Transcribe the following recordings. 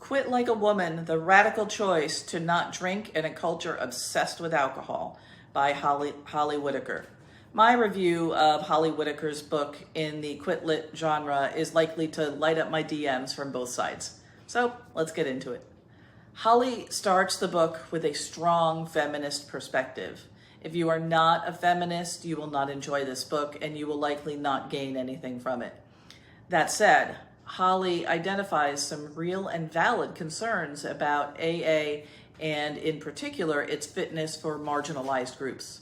Quit Like a Woman, The Radical Choice to Not Drink in a Culture Obsessed with Alcohol by Holly Whitaker. My review of Holly Whitaker's book in the Quit Lit genre is likely to light up my DMs from both sides. So let's get into it. Holly starts the book with a strong feminist perspective. If you are not a feminist, you will not enjoy this book and you will likely not gain anything from it. That said, Holly identifies some real and valid concerns about AA and in particular its fitness for marginalized groups.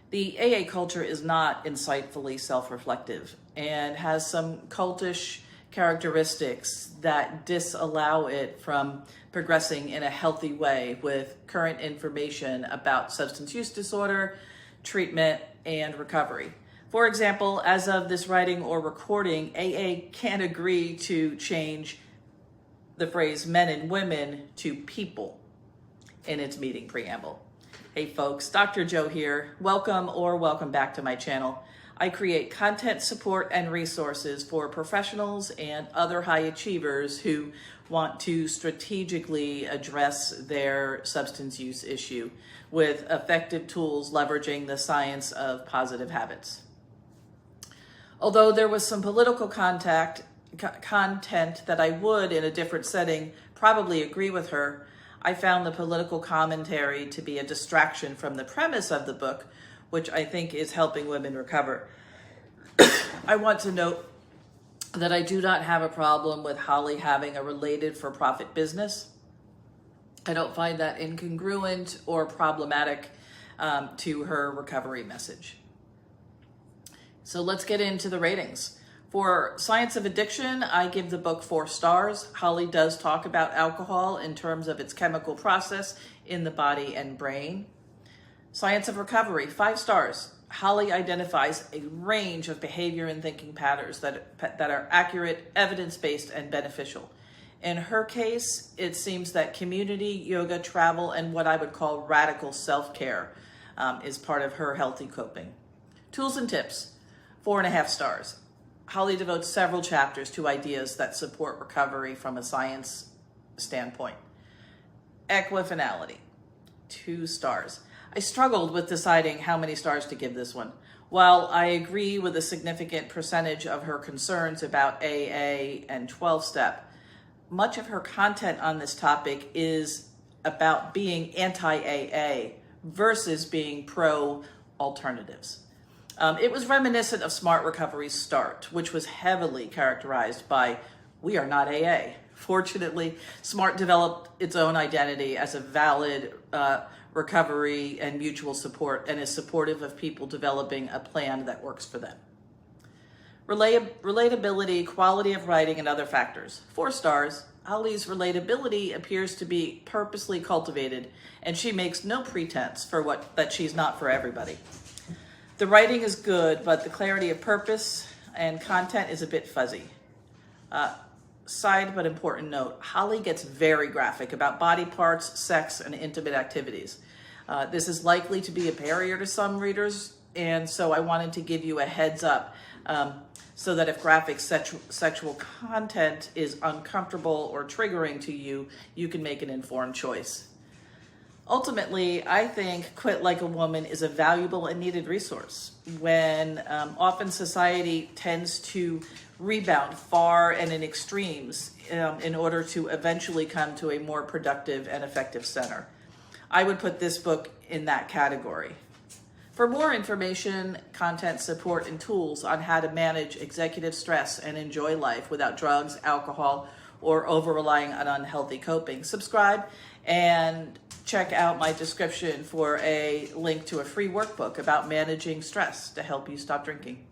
The AA culture is not insightfully self-reflective and has some cultish characteristics that disallow it from progressing in a healthy way with current information about substance use disorder, treatment, and recovery. For example, as of this writing or recording, AA can't agree to change the phrase men and women to people in its meeting preamble. Hey folks, Dr. Joe here. Welcome or welcome back to my channel. I create content support and resources for professionals and other high achievers who want to strategically address their substance use issue with effective tools leveraging the science of positive habits. Although there was some political content that I would, in a different setting, probably agree with her, I found the political commentary to be a distraction from the premise of the book, which I think is helping women recover. I want to note that I do not have a problem with Holly having a related for-profit business. I don't find that incongruent or problematic to her recovery message. So let's get into the ratings. For Science of Addiction, I give the book 4 stars. Holly does talk about alcohol in terms of its chemical process in the body and brain. Science of Recovery, 5 stars. Holly identifies a range of behavior and thinking patterns that are accurate, evidence-based, and beneficial. In her case, it seems that community, yoga, travel, and what I would call radical self-care is part of her healthy coping. Tools and tips, 4.5 stars. Holly devotes several chapters to ideas that support recovery from a science standpoint. Equifinality, 2 stars. I struggled with deciding how many stars to give this one. While I agree with a significant percentage of her concerns about AA and 12-step, much of her content on this topic is about being anti-AA versus being pro-alternatives. It was reminiscent of Smart Recovery's start, which was heavily characterized by, we are not AA. Fortunately, Smart developed its own identity as a valid recovery and mutual support and is supportive of people developing a plan that works for them. Relatability, quality of writing, and other factors, 4 stars. Holly's relatability appears to be purposely cultivated, and she makes no pretense that she's not for everybody. The writing is good, but the clarity of purpose and content is a bit fuzzy. Side but important note, Holly gets very graphic about body parts, sex, and intimate activities. This is likely to be a barrier to some readers, and so I wanted to give you a heads up so that if graphic sexual content is uncomfortable or triggering to you, you can make an informed choice. Ultimately, I think Quit Like a Woman is a valuable and needed resource when often society tends to rebound far and in extremes in order to eventually come to a more productive and effective center. I would put this book in that category. For more information, content, support, and tools on how to manage executive stress and enjoy life without drugs, alcohol, or over-relying on unhealthy coping, subscribe and check out my description for a link to a free workbook about managing stress to help you stop drinking.